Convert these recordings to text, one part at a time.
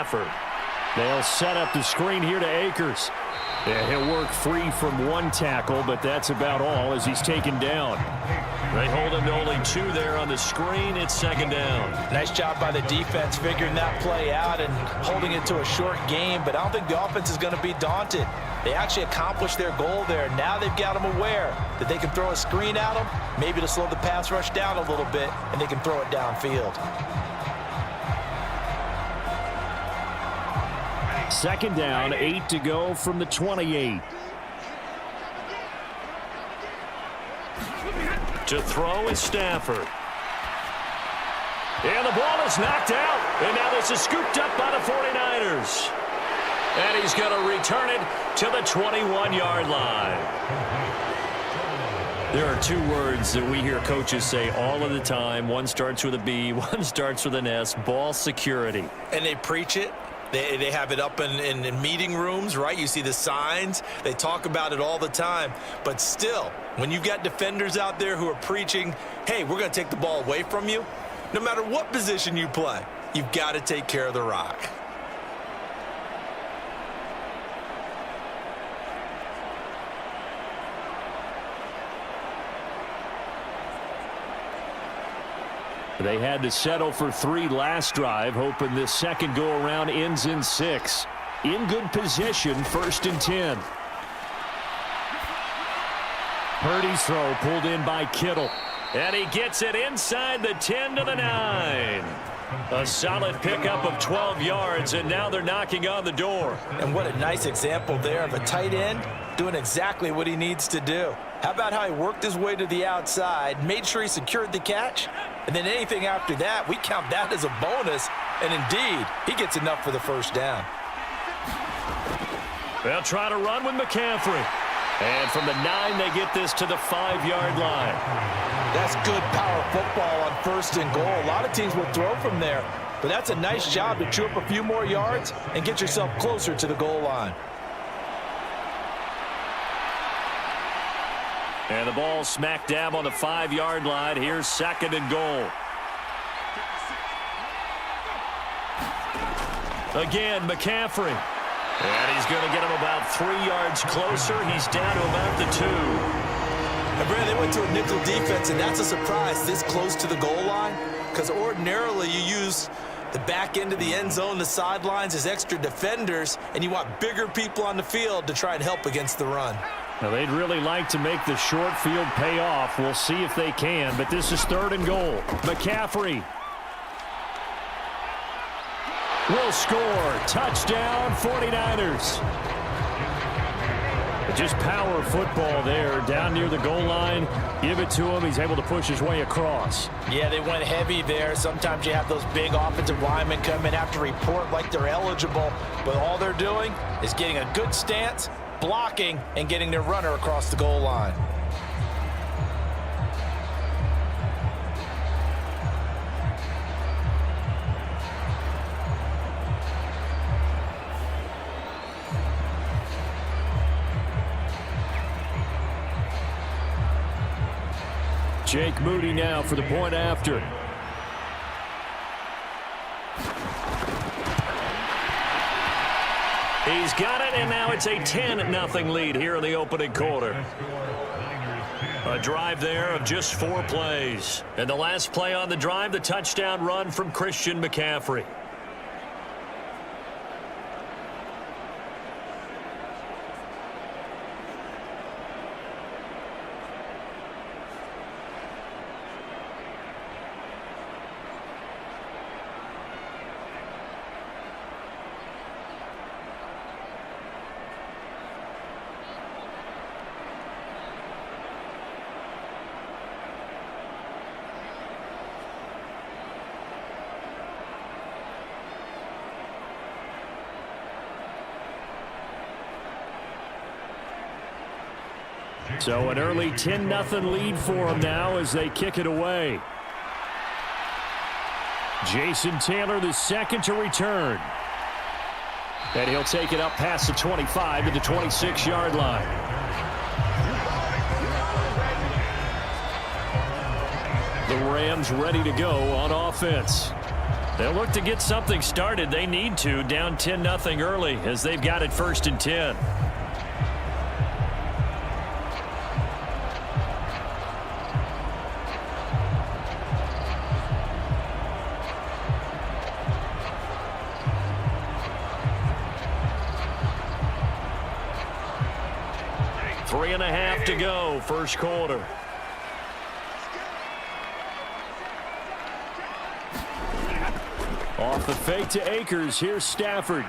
Stafford. They'll set up the screen here to Akers. Yeah, he'll work free from one tackle, but that's about all as he's taken down. They hold him to only 2 there on the screen. It's 2nd down. Nice job by the defense figuring that play out and holding it to a short game, but I don't think the offense is going to be daunted. They actually accomplished their goal there. Now they've got them aware that they can throw a screen at them, maybe to slow the pass rush down a little bit, and they can throw it downfield. 2nd down, 8 to go from the 28. To throw is Stafford. And the ball is knocked out. And now this is scooped up by the 49ers. And he's going to return it to the 21-yard line. There are 2 words that we hear coaches say all of the time. One starts with a B, one starts with an S, ball security. And they preach it. They have it up in meeting rooms, right? You see the signs. They talk about it all the time. But still, when you've got defenders out there who are preaching, hey, we're going to take the ball away from you, no matter what position you play, you've got to take care of the rock. They had to settle for 3 last drive, hoping this second go-around ends in 6. In good position, 1st and 10. Purdy's throw pulled in by Kittle. And he gets it inside the 10 to the 9. A solid pickup of 12 yards, and now they're knocking on the door. And what a nice example there of a tight end doing exactly what he needs to do. How about how he worked his way to the outside, made sure he secured the catch, and then anything after that, we count that as a bonus. And indeed, he gets enough for the 1st down. They'll try to run with McCaffrey. And from the 9, they get this to the 5-yard line. That's good power football on 1st and goal. A lot of teams will throw from there, but that's a nice job to chew up a few more yards and get yourself closer to the goal line. And the ball smack dab on the 5-yard line. Here's 2nd and goal. Again, McCaffrey. And he's going to get him about 3 yards closer. He's down to about the 2. And Brad, they went to a nickel defense, and that's a surprise this close to the goal line, because ordinarily you use the back end of the end zone, the sidelines as extra defenders, and you want bigger people on the field to try and help against the run. Now, they'd really like to make the short field pay off. We'll see if they can, but this is 3rd and goal. McCaffrey will score. Touchdown, 49ers. Just power football there down near the goal line. Give it to him. He's able to push his way across. Yeah, they went heavy there. Sometimes you have those big offensive linemen come in, have to report like they're eligible, but all they're doing is getting a good stance, blocking, and getting their runner across the goal line. Jake Moody now for the point after. He's got it, and now it's a 10-0 lead here in the opening quarter. A drive there of just 4 plays. And the last play on the drive, the touchdown run from Christian McCaffrey. So an early 10-0 lead for them now as they kick it away. Jason Taylor, the second to return. And he'll take it up past the 25 to the 26-yard line. The Rams ready to go on offense. They'll look to get something started. They need to, down 10-0 early as they've got it 1st and 10. Three and a half to go, first quarter. Off the fake to Akers. Here's Stafford.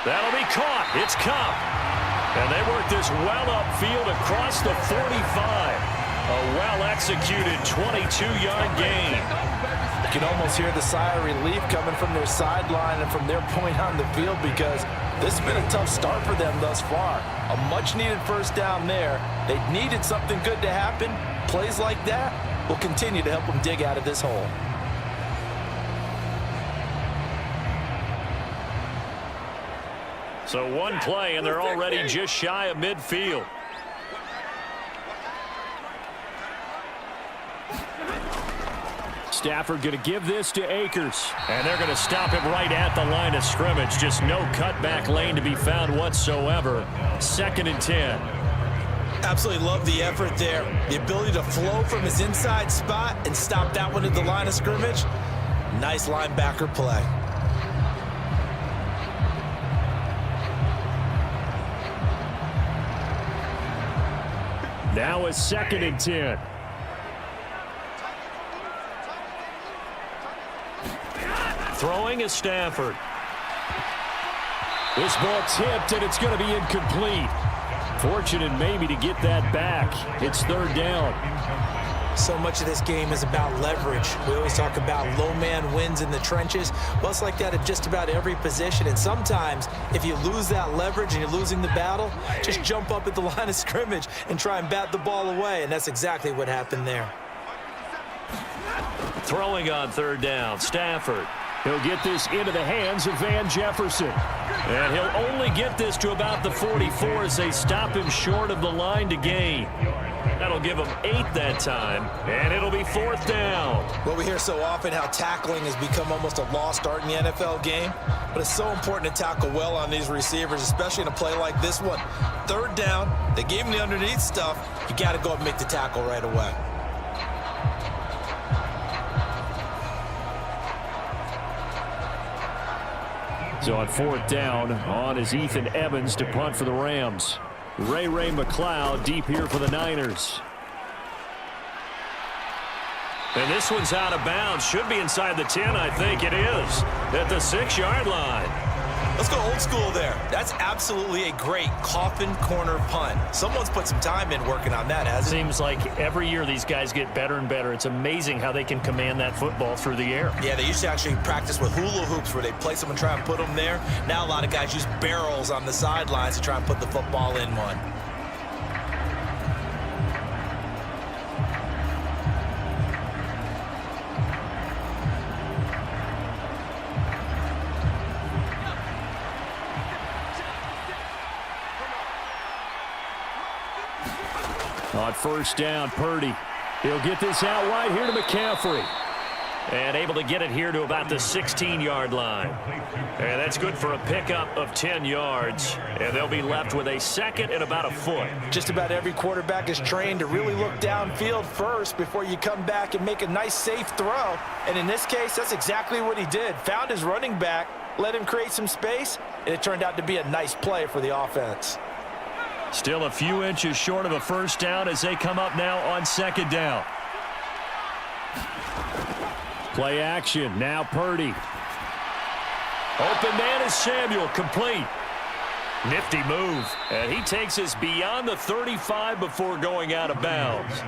That'll be caught. It's Cup. And they work this well upfield across the 45. A well-executed 22-yard gain. You can almost hear the sigh of relief coming from their sideline and from their point on the field because this has been a tough start for them thus far. A much-needed first down there. They needed something good to happen. Plays like that will continue to help them dig out of this hole. So one play, and they're already just shy of midfield. Stafford going to give this to Akers. And they're going to stop him right at the line of scrimmage. Just no cutback lane to be found whatsoever. 2nd and 10. Absolutely love the effort there. The ability to flow from his inside spot and stop that one at the line of scrimmage. Nice linebacker play. Now it's 2nd and 10. Throwing is Stafford. This ball tipped, and it's going to be incomplete. Fortunate maybe to get that back. It's 3rd down. So much of this game is about leverage. We always talk about low man wins in the trenches. Well, it's like that at just about every position. And sometimes, if you lose that leverage and you're losing the battle, just jump up at the line of scrimmage and try and bat the ball away. And that's exactly what happened there. Throwing on 3rd down, Stafford. He'll get this into the hands of Van Jefferson. And he'll only get this to about the 44 as they stop him short of the line to gain. That'll give him 8 that time, and it'll be 4th down. Well, we hear so often how tackling has become almost a lost art in the NFL game, but it's so important to tackle well on these receivers, especially in a play like this one. 3rd down, they gave him the underneath stuff. You got to go up and make the tackle right away. So on 4th down, on is Ethan Evans to punt for the Rams. Ray McLeod deep here for the Niners. And this one's out of bounds. Should be inside the 10, I think it is. At the 6-yard line. Let's go old school there. That's absolutely a great coffin corner punt. Someone's put some time in working on that, hasn't it? Seems like every year these guys get better and better. It's amazing how they can command that football through the air. Yeah, they used to actually practice with hula hoops where they place them and try and put them there. Now a lot of guys use barrels on the sidelines to try and put the football in one. On 1st down, Purdy. He'll get this out wide here to McCaffrey. And able to get it here to about the 16-yard line. And that's good for a pickup of 10 yards. And they'll be left with a 2nd and about a foot. Just about every quarterback is trained to really look downfield first before you come back and make a nice, safe throw. And in this case, that's exactly what he did. Found his running back, let him create some space, and it turned out to be a nice play for the offense. Still a few inches short of a 1st down as they come up now on 2nd down. Play action. Now Purdy. Open man is Samuel. Complete. Nifty move. And he takes us beyond the 35 before going out of bounds.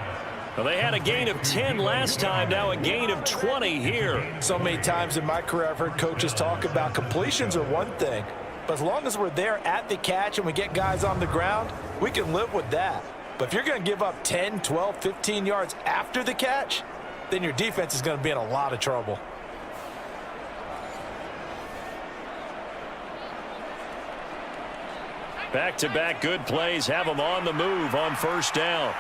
Well, they had a gain of 10 last time. Now a gain of 20 here. So many times in my career I've heard coaches talk about completions are one thing. But as long as we're there at the catch and we get guys on the ground, we can live with that. But if you're going to give up 10, 12, 15 yards after the catch, then your defense is going to be in a lot of trouble. Back-to-back good plays have them on the move on 1st down.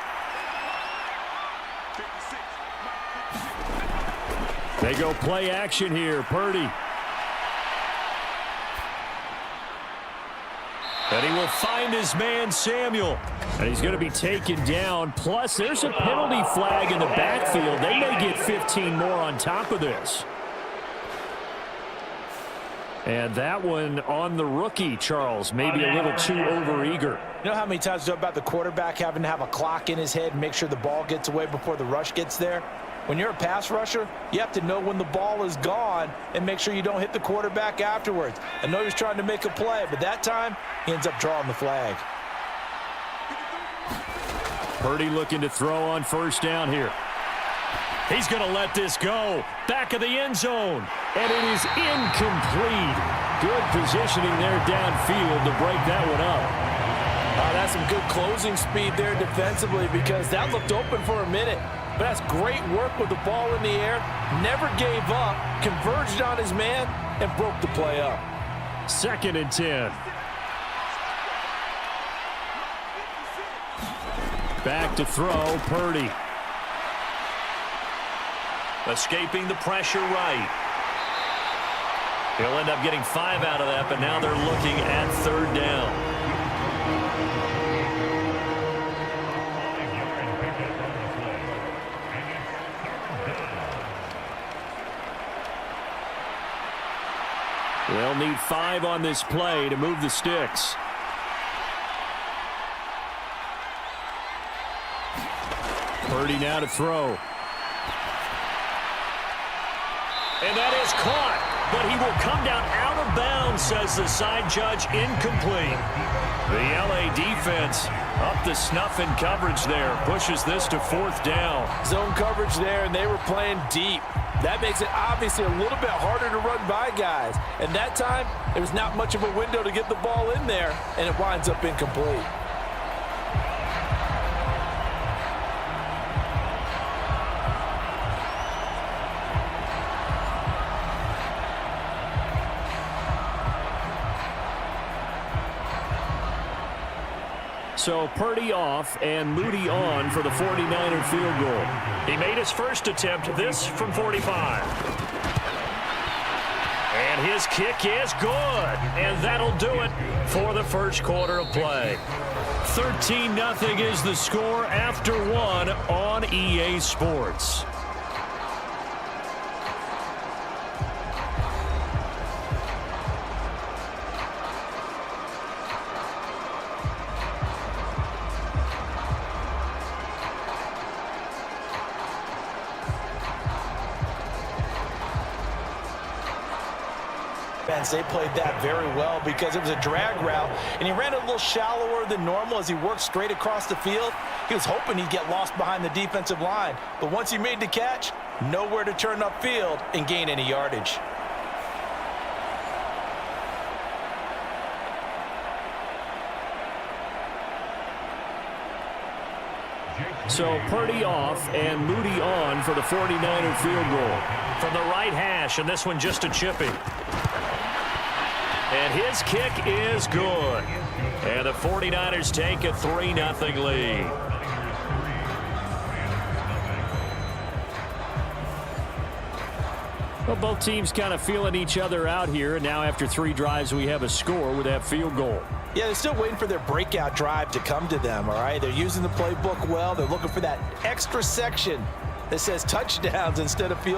They go play action here. Purdy. And he will find his man, Samuel. And he's going to be taken down. Plus, there's a penalty flag in the backfield. They may get 15 more on top of this. And that one on the rookie, Charles. Maybe a little too overeager. You know how many times we talk about the quarterback having to have a clock in his head and make sure the ball gets away before the rush gets there? When you're a pass rusher, you have to know when the ball is gone and make sure you don't hit the quarterback afterwards. I know he's trying to make a play, but that time, he ends up drawing the flag. Purdy looking to throw on first down here. He's going to let this go. Back of the end zone. And it is incomplete. Good positioning there downfield to break that one up. That's some good closing speed there defensively because that looked open for a minute. But that's great work with the ball in the air. Never gave up, converged on his man, and broke the play up. 2nd and 10. Back to throw, Purdy. Escaping the pressure right. He'll end up getting 5 out of that, but now they're looking at 3rd down. They'll need 5 on this play to move the sticks. Purdy now to throw. And that is caught, but he will come down out of bounds, says the side judge, incomplete. The LA defense up to snuff in coverage there, pushes this to 4th down. Zone coverage there, and they were playing deep. That makes it obviously a little bit harder to run by guys. And that time, there was not much of a window to get the ball in there, and it winds up incomplete. So Purdy off and Moody on for the 49er field goal. He made his first attempt, this from 45. And his kick is good. And that'll do it for the first quarter of play. 13-0 is the score after 1 on EA Sports. They played that very well because it was a drag route, and he ran a little shallower than normal as he worked straight across the field. He was hoping he'd get lost behind the defensive line, but once he made the catch, nowhere to turn upfield and gain any yardage. So Purdy off and Moody on for the 49er field goal. From the right hash, and this one just a chipping. And his kick is good. And the 49ers take a 3-0 lead. Well, both teams kind of feeling each other out here. And now after 3 drives, we have a score with that field goal. Yeah, they're still waiting for their breakout drive to come to them, all right? They're using the playbook well. They're looking for that extra section that says touchdowns instead of field